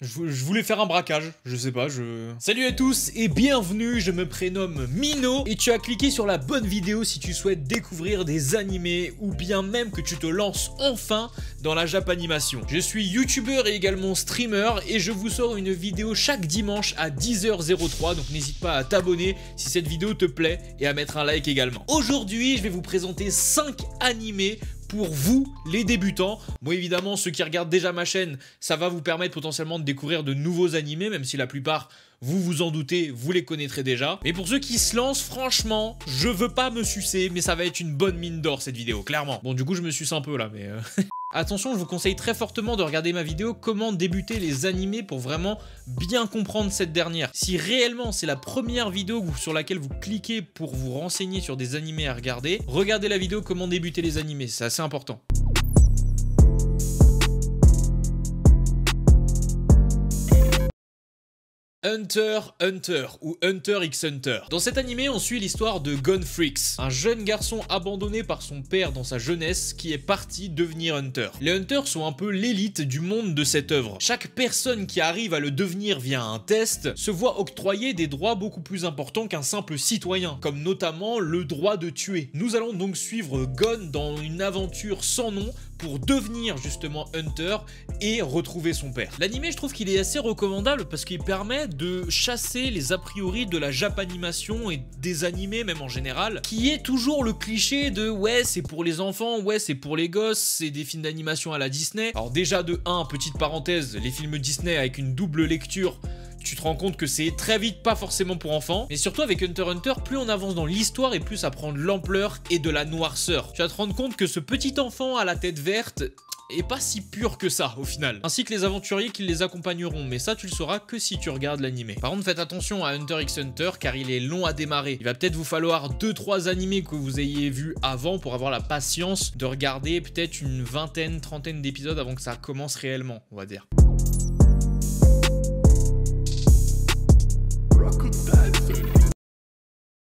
Je voulais faire un braquage, je sais pas, Salut à tous et bienvenue, je me prénomme Mino et tu as cliqué sur la bonne vidéo si tu souhaites découvrir des animés ou bien même que tu te lances enfin dans la Japanimation. Je suis youtubeur et également streamer et je vous sors une vidéo chaque dimanche à 10h03, donc n'hésite pas à t'abonner si cette vidéo te plaît et à mettre un like également. Aujourd'hui, je vais vous présenter 5 animés pour vous, les débutants. Bon, évidemment, ceux qui regardent déjà ma chaîne, ça va vous permettre potentiellement de découvrir de nouveaux animés, même si la plupart, vous vous en doutez, vous les connaîtrez déjà. Mais pour ceux qui se lancent, franchement, je veux pas me sucer, mais ça va être une bonne mine d'or cette vidéo, clairement. Bon, du coup, je me suce un peu là, mais... Attention, je vous conseille très fortement de regarder ma vidéo comment débuter les animés pour vraiment bien comprendre cette dernière. Si réellement c'est la première vidéo sur laquelle vous cliquez pour vous renseigner sur des animés à regarder, regardez la vidéo comment débuter les animés, c'est assez important. Hunter x Hunter ou Hunter x Hunter. Dans cet animé, on suit l'histoire de Gonfrix, un jeune garçon abandonné par son père dans sa jeunesse qui est parti devenir Hunter. Les Hunters sont un peu l'élite du monde de cette œuvre. Chaque personne qui arrive à le devenir via un test se voit octroyer des droits beaucoup plus importants qu'un simple citoyen, comme notamment le droit de tuer. Nous allons donc suivre Gon dans une aventure sans nom pour devenir justement Hunter et retrouver son père. L'animé, je trouve qu'il est assez recommandable parce qu'il permet de chasser les a priori de la Japanimation et des animés même en général, qui est toujours le cliché de ouais c'est pour les enfants, ouais c'est pour les gosses, c'est des films d'animation à la Disney. Alors déjà de 1, petite parenthèse, les films Disney avec une double lecture, tu te rends compte que c'est très vite pas forcément pour enfants. Mais surtout avec Hunter x Hunter, plus on avance dans l'histoire et plus ça prend de l'ampleur et de la noirceur. Tu vas te rendre compte que ce petit enfant à la tête verte est pas si pur que ça au final. Ainsi que les aventuriers qui les accompagneront, mais ça tu le sauras que si tu regardes l'animé. Par contre faites attention à Hunter x Hunter car il est long à démarrer. Il va peut-être vous falloir 2-3 animés que vous ayez vus avant pour avoir la patience de regarder peut-être une vingtaine, trentaine d'épisodes avant que ça commence réellement, on va dire.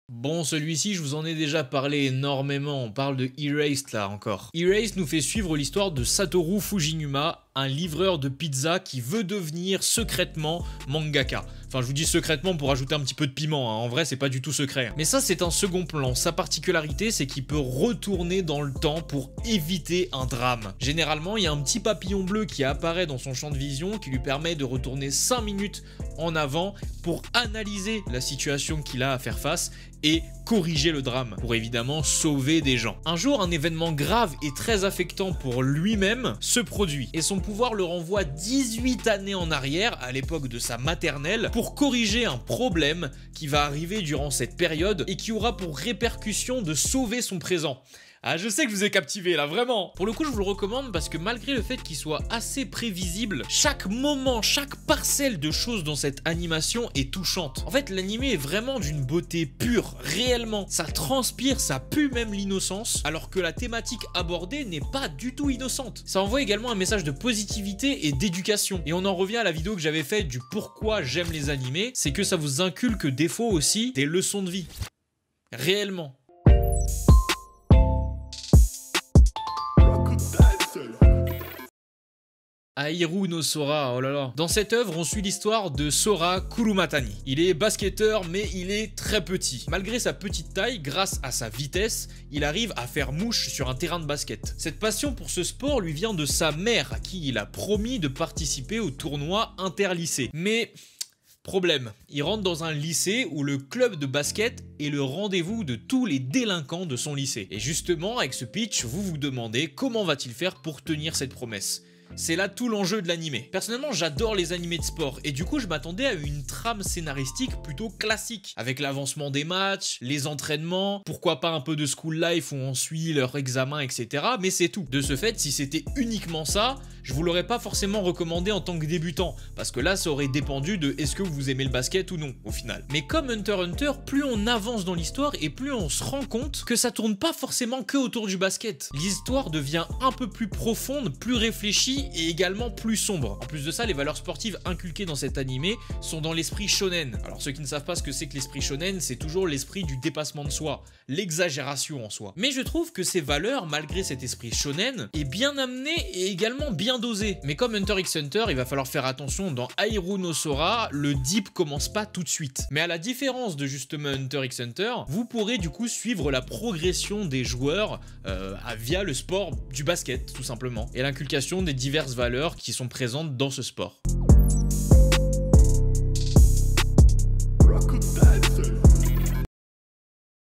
Bon, celui-ci, je vous en ai déjà parlé énormément, on parle de Erased là encore. Erased nous fait suivre l'histoire de Satoru Fujinuma, un livreur de pizza qui veut devenir secrètement mangaka. Enfin, je vous dis secrètement pour ajouter un petit peu de piment, hein. En vrai, c'est pas du tout secret. Mais ça, c'est un second plan. Sa particularité, c'est qu'il peut retourner dans le temps pour éviter un drame. Généralement, il y a un petit papillon bleu qui apparaît dans son champ de vision qui lui permet de retourner 5 minutes en avant pour analyser la situation qu'il a à faire face et corriger le drame, pour évidemment sauver des gens. Un jour, un événement grave et très affectant pour lui-même se produit, et son pouvoir le renvoie 18 années en arrière, à l'époque de sa maternelle, pour corriger un problème qui va arriver durant cette période et qui aura pour répercussion de sauver son présent. Ah, je sais que je vous ai captivé là, vraiment. Pour le coup, je vous le recommande parce que malgré le fait qu'il soit assez prévisible, chaque moment, chaque parcelle de choses dans cette animation est touchante. En fait, l'animé est vraiment d'une beauté pure, réellement. Ça transpire, ça pue même l'innocence, alors que la thématique abordée n'est pas du tout innocente. Ça envoie également un message de positivité et d'éducation. Et on en revient à la vidéo que j'avais faite du pourquoi j'aime les animés, c'est que ça vous inculque des fois aussi des leçons de vie. Réellement. Ahiru no Sora, oh là là. Dans cette œuvre, on suit l'histoire de Sora Kurumatani. Il est basketteur, mais il est très petit. Malgré sa petite taille, grâce à sa vitesse, il arrive à faire mouche sur un terrain de basket. Cette passion pour ce sport lui vient de sa mère, à qui il a promis de participer au tournoi interlycée. Mais... problème, il rentre dans un lycée où le club de basket est le rendez-vous de tous les délinquants de son lycée. Et justement, avec ce pitch, vous vous demandez comment va-t-il faire pour tenir cette promesse. C'est là tout l'enjeu de l'animé. Personnellement, j'adore les animés de sport et du coup, je m'attendais à une trame scénaristique plutôt classique, avec l'avancement des matchs, les entraînements, pourquoi pas un peu de school life où on suit leur examen, etc. Mais c'est tout. De ce fait, si c'était uniquement ça, je vous l'aurais pas forcément recommandé en tant que débutant, parce que là, ça aurait dépendu de est-ce que vous aimez le basket ou non, au final. Mais comme Hunter x Hunter, plus on avance dans l'histoire et plus on se rend compte que ça tourne pas forcément que autour du basket. L'histoire devient un peu plus profonde, plus réfléchie réfléchi et également plus sombre. En plus de ça, les valeurs sportives inculquées dans cet animé sont dans l'esprit shonen. Alors ceux qui ne savent pas ce que c'est que l'esprit shonen, c'est toujours l'esprit du dépassement de soi, l'exagération en soi. Mais je trouve que ces valeurs, malgré cet esprit shonen, est bien amené et également bien dosé. Mais comme Hunter x Hunter, il va falloir faire attention, dans Ahiru no Sora, le deep commence pas tout de suite. Mais à la différence de justement Hunter x Hunter, vous pourrez du coup suivre la progression des joueurs via le sport du basket tout simplement, et l'inculcation des diverses valeurs qui sont présentes dans ce sport.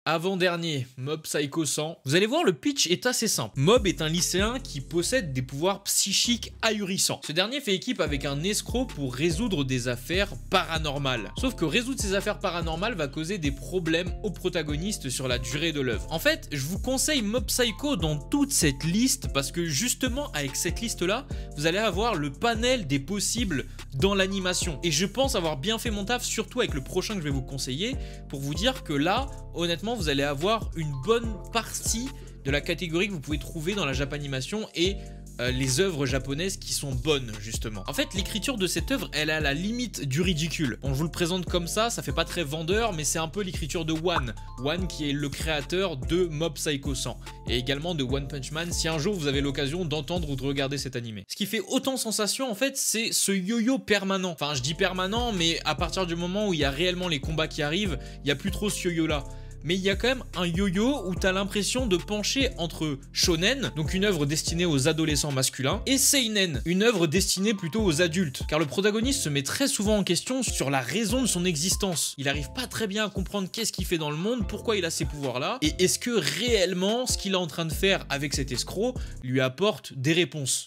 Avant-dernier, Mob Psycho 100. Vous allez voir, le pitch est assez simple. Mob est un lycéen qui possède des pouvoirs psychiques ahurissants. Ce dernier fait équipe avec un escroc pour résoudre des affaires paranormales. Sauf que résoudre ces affaires paranormales va causer des problèmes aux protagonistes sur la durée de l'œuvre. En fait, je vous conseille Mob Psycho dans toute cette liste parce que justement, avec cette liste-là, vous allez avoir le panel des possibles dans l'animation. Et je pense avoir bien fait mon taf, surtout avec le prochain que je vais vous conseiller, pour vous dire que là, honnêtement, vous allez avoir une bonne partie de la catégorie que vous pouvez trouver dans la Japanimation et les œuvres japonaises qui sont bonnes justement. En fait, l'écriture de cette œuvre, elle est à la limite du ridicule. On vous le présente comme ça fait pas très vendeur, mais c'est un peu l'écriture de One. One qui est le créateur de Mob Psycho 100 et également de One Punch Man si un jour vous avez l'occasion d'entendre ou de regarder cet animé. Ce qui fait autant sensation en fait, c'est ce yo-yo permanent. Enfin, je dis permanent, mais à partir du moment où il y a réellement les combats qui arrivent, il n'y a plus trop ce yo-yo là. Mais il y a quand même un yo-yo où tu as l'impression de pencher entre shonen, donc une œuvre destinée aux adolescents masculins, et seinen, une œuvre destinée plutôt aux adultes. Car le protagoniste se met très souvent en question sur la raison de son existence. Il n'arrive pas très bien à comprendre qu'est-ce qu'il fait dans le monde, pourquoi il a ces pouvoirs-là, et est-ce que réellement ce qu'il est en train de faire avec cet escroc lui apporte des réponses.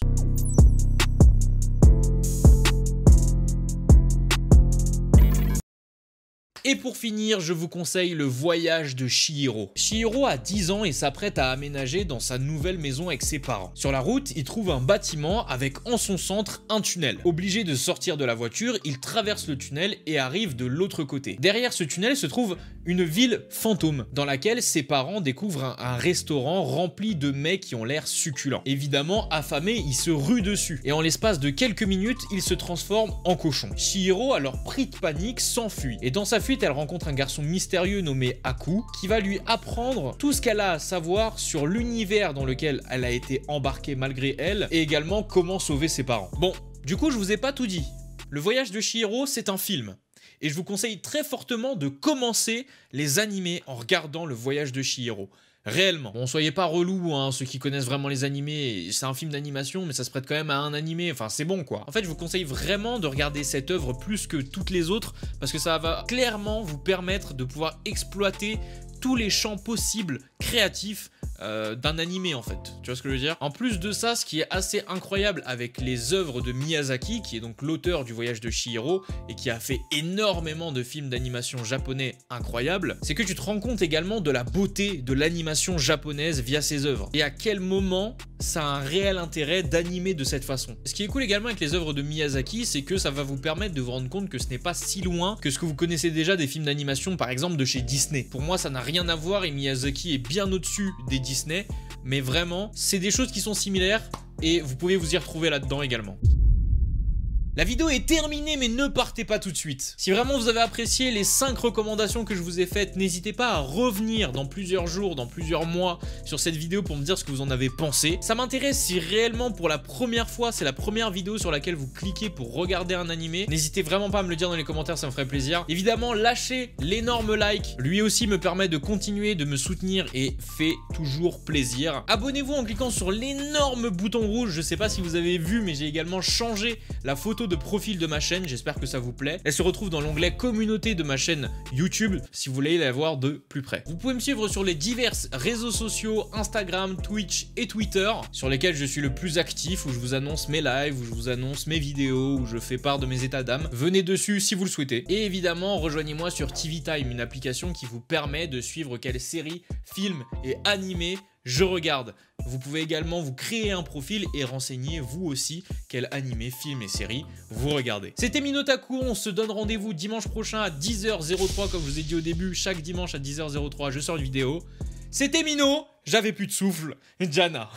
Et pour finir, je vous conseille le voyage de Chihiro. Chihiro a 10 ans et s'apprête à aménager dans sa nouvelle maison avec ses parents. Sur la route, il trouve un bâtiment avec en son centre un tunnel. Obligé de sortir de la voiture, il traverse le tunnel et arrive de l'autre côté. Derrière ce tunnel se trouve une ville fantôme dans laquelle ses parents découvrent un restaurant rempli de mets qui ont l'air succulents. Évidemment, affamé, il se rue dessus et en l'espace de quelques minutes, il se transforme en cochon. Chihiro, alors pris de panique, s'enfuit et dans sa fuite, elle rencontre un garçon mystérieux nommé Aku qui va lui apprendre tout ce qu'elle a à savoir sur l'univers dans lequel elle a été embarquée malgré elle et également comment sauver ses parents. Bon, du coup je vous ai pas tout dit. Le voyage de Chihiro, c'est un film. Et je vous conseille très fortement de commencer les animés en regardant le voyage de Chihiro. Réellement. Bon, soyez pas relous, hein, ceux qui connaissent vraiment les animés, c'est un film d'animation, mais ça se prête quand même à un animé, enfin c'est bon quoi. En fait, je vous conseille vraiment de regarder cette œuvre plus que toutes les autres, parce que ça va clairement vous permettre de pouvoir exploiter tous les champs possibles créatifs d'un animé en fait, tu vois ce que je veux dire. En plus de ça, ce qui est assez incroyable avec les œuvres de Miyazaki, qui est donc l'auteur du voyage de Chihiro et qui a fait énormément de films d'animation japonais incroyables, c'est que tu te rends compte également de la beauté de l'animation japonaise via ses œuvres et à quel moment ça a un réel intérêt d'animer de cette façon. Ce qui est cool également avec les œuvres de Miyazaki, c'est que ça va vous permettre de vous rendre compte que ce n'est pas si loin que ce que vous connaissez déjà des films d'animation par exemple de chez Disney. Pour moi ça n'a rien à voir et Miyazaki est bien au-dessus des Disney, mais vraiment c'est des choses qui sont similaires et vous pouvez vous y retrouver là-dedans également. La vidéo est terminée, mais ne partez pas tout de suite. Si vraiment vous avez apprécié les 5 recommandations que je vous ai faites, n'hésitez pas à revenir dans plusieurs jours, dans plusieurs mois sur cette vidéo pour me dire ce que vous en avez pensé. Ça m'intéresse si réellement pour la première fois, c'est la première vidéo sur laquelle vous cliquez pour regarder un animé. N'hésitez vraiment pas à me le dire dans les commentaires, ça me ferait plaisir. Évidemment, lâchez l'énorme like. Lui aussi me permet de continuer de me soutenir et fait toujours plaisir. Abonnez-vous en cliquant sur l'énorme bouton rouge. Je sais pas si vous avez vu, mais j'ai également changé la photo de profil de ma chaîne, j'espère que ça vous plaît. Elle se retrouve dans l'onglet communauté de ma chaîne YouTube si vous voulez la voir de plus près. Vous pouvez me suivre sur les divers réseaux sociaux, Instagram, Twitch et Twitter, sur lesquels je suis le plus actif, où je vous annonce mes lives, où je vous annonce mes vidéos, où je fais part de mes états d'âme. Venez dessus si vous le souhaitez. Et évidemment, rejoignez-moi sur TV Time, une application qui vous permet de suivre quelles séries, films et animés je regarde. Vous pouvez également vous créer un profil et renseigner vous aussi quel animé, film et série vous regardez. C'était Minotaku, on se donne rendez-vous dimanche prochain à 10h03 comme je vous ai dit au début, chaque dimanche à 10h03 je sors une vidéo. C'était Mino, j'avais plus de souffle, Jana.